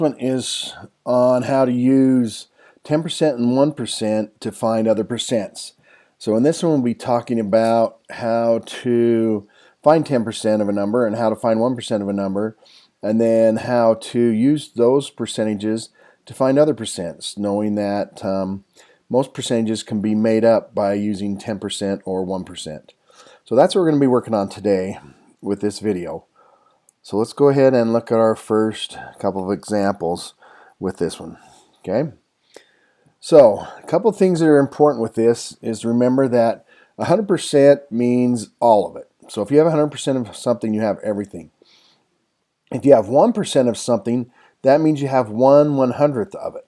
One is on how to use 10% and 1% to find other percents. So in this one we'll be talking about how to find 10% of a number and how to find 1% of a number, and then how to use those percentages to find other percents, knowing that most percentages can be made up by using 10% or 1%. So that's what we're going to be working on today with this video. So let's go ahead and look at our first couple of examples with this one. Okay. So a couple of things that are important with this is remember that 100% means all of it. So if you have 100% of something, you have everything. If you have 1% of something, that means you have 1/100th of it.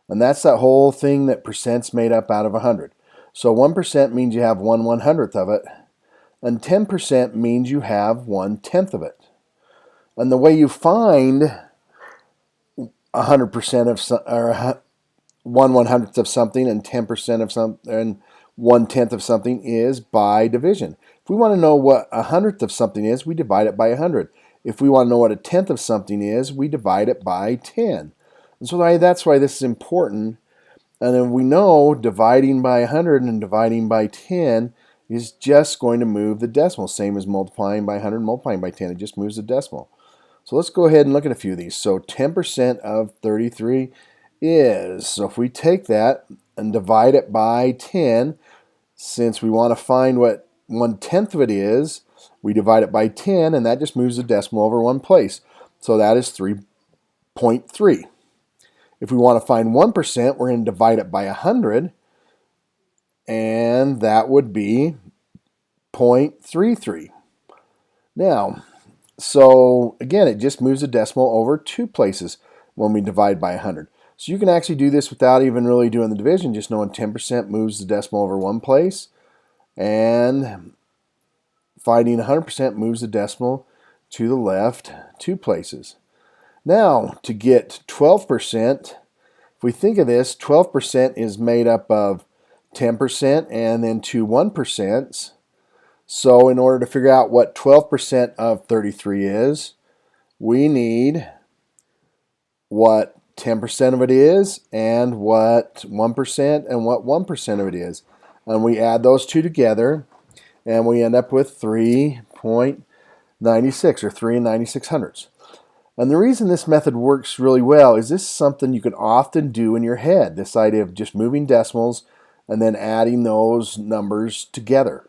And that's that whole thing that percent's made up out of 100. So 1% means you have 1/100th of it, and 10% means you have 1/10 of it. And the way you find 100% of or 1/100th of something and 10% of something and 1/10 of something is by division. If we want to know what 100th of something is, we divide it by 100. If we want to know what 1/10 of something is, we divide it by 10. And so that's why this is important. And then we know dividing by 100 and dividing by 10 is just going to move the decimal, same as multiplying by 100 and multiplying by 10. It just moves the decimal. So let's go ahead and look at a few of these. So 10% of 33 is, so if we take that and divide it by 10, since we want to find what 1/10 of it is, we divide it by 10, and that just moves the decimal over one place. So that is 3.3. If we want to find 1%, we're going to divide it by 100, and that would be 0.33. Now, so again, it just moves the decimal over two places when we divide by 100. So you can actually do this without even really doing the division, just knowing 10% moves the decimal over one place, and finding 100% moves the decimal to the left two places. Now, to get 12%, if we think of this, 12% is made up of 10% and then two 1%. So in order to figure out what 12% of 33 is, we need what 10% of it is and what 1% and what 1% of it is. And we add those two together and we end up with 3.96 or 3 9600ths. And the reason this method works really well is this is something you can often do in your head, this idea of just moving decimals and then adding those numbers together.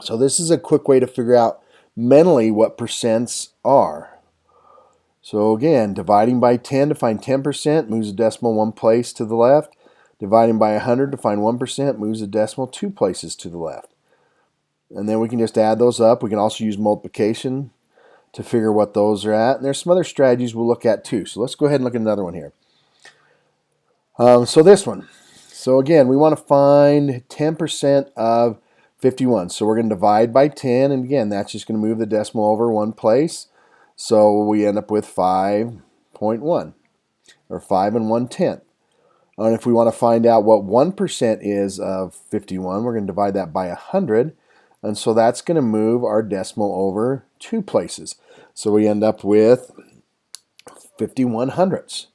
So this is a quick way to figure out mentally what percents are. So again, dividing by 10 to find 10% moves the decimal one place to the left. Dividing by 100 to find 1% moves the decimal two places to the left. And then we can just add those up. We can also use multiplication to figure what those are at. And there's some other strategies we'll look at too. So let's go ahead and look at another one here. So this one. So again, we want to find 10% of 51. So we're going to divide by 10, and again, that's just going to move the decimal over one place. So we end up with 5.1, or 5 1/10. And if we want to find out what 1% is of 51, we're going to divide that by 100, and so that's going to move our decimal over two places. So we end up with 51/100ths.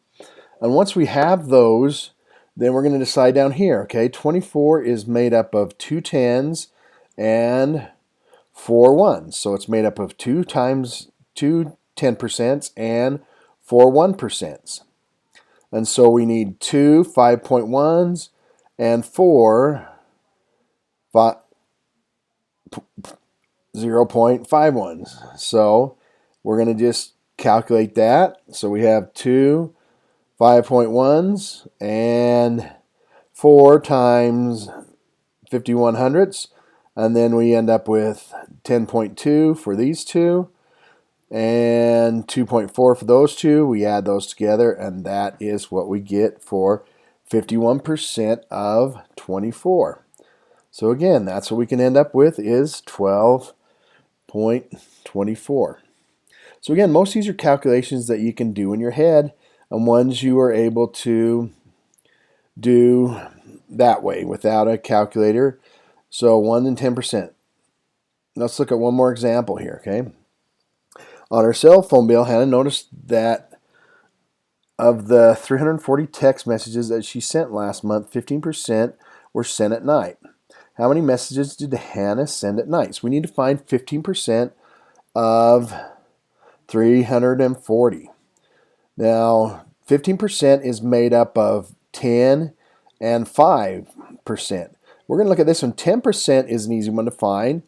And once we have those, then we're going to decide down here, okay, 24 is made up of two 10s and four 1s. So it's made up of two 10% and four 1%. And so we need two 5.1s and four 0.51s. So we're going to just calculate that. So we have two 5.1s and 4 times 51/100ths, and then we end up with 10.2 for these two and 2.4 for those two. We add those together, and that is what we get for 51% of 24. So again, that's what we can end up with is 12.24. So again, most of these are calculations that you can do in your head, and ones you are able to do that way without a calculator. So 1 and 10%. Let's look at one more example here, okay? On her cell phone bill, Hannah noticed that of the 340 text messages that she sent last month, 15% were sent at night. How many messages did Hannah send at night? So we need to find 15% of 340. Now, 15% is made up of 10 and 5%. We're going to look at this one. 10% is an easy one to find.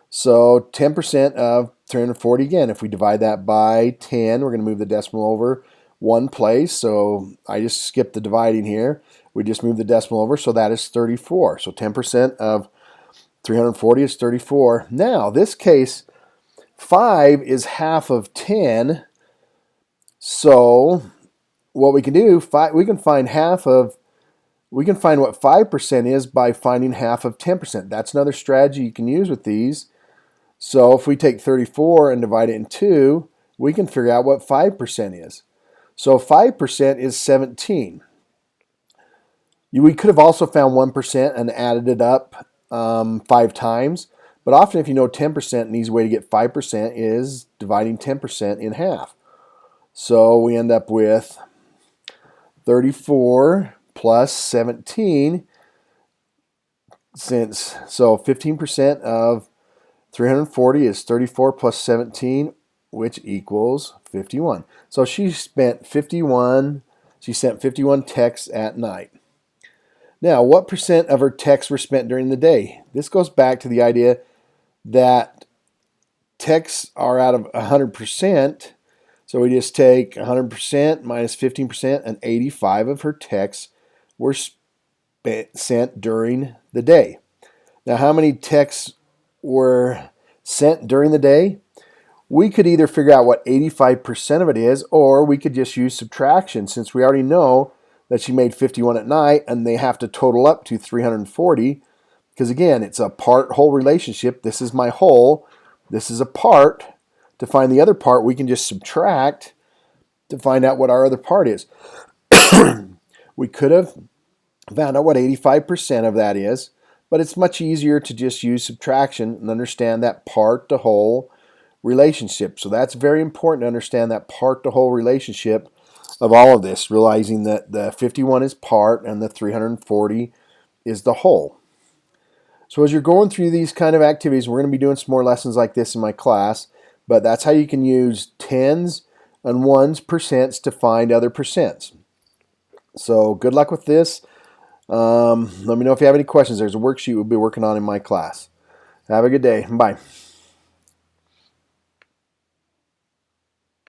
So 10% of 340, again, if we divide that by 10, we're going to move the decimal over one place. So I just skipped the dividing here. We just moved the decimal over, so that is 34. So 10% of 340 is 34. Now, this case, 5 is half of 10. So what we can do, we can find what 5% is by finding half of 10%. That's another strategy you can use with these. So if we take 34 and divide it in 2, we can figure out what 5% is. So 5% is 17. We could have also found 1% and added it up 5 times. But often if you know 10%, an easy way to get 5% is dividing 10% in half. So we end up with 34 plus 17. So 15% of 340 is 34 plus 17, which equals 51. So she sent 51 texts at night. Now, what percent of her texts were spent during the day? This goes back to the idea that texts are out of 100%. So we just take 100% minus 15%, and 85 of her texts were sent during the day. Now, how many texts were sent during the day? We could either figure out what 85% of it is, or we could just use subtraction, since we already know that she made 51 at night, and they have to total up to 340, because again, it's a part-whole relationship. This is my whole, this is a part. To find the other part, we can just subtract to find out what our other part is. We could have found out what 85% of that is, but it's much easier to just use subtraction and understand that part-to-whole relationship. So that's very important to understand that part-to-whole relationship of all of this, realizing that the 51 is part and the 340 is the whole. So as you're going through these kind of activities, we're going to be doing some more lessons like this in my class, but that's how you can use tens and ones percents to find other percents. So good luck with this. Let me know if you have any questions. There's a worksheet we'll be working on in my class. Have a good day. Bye.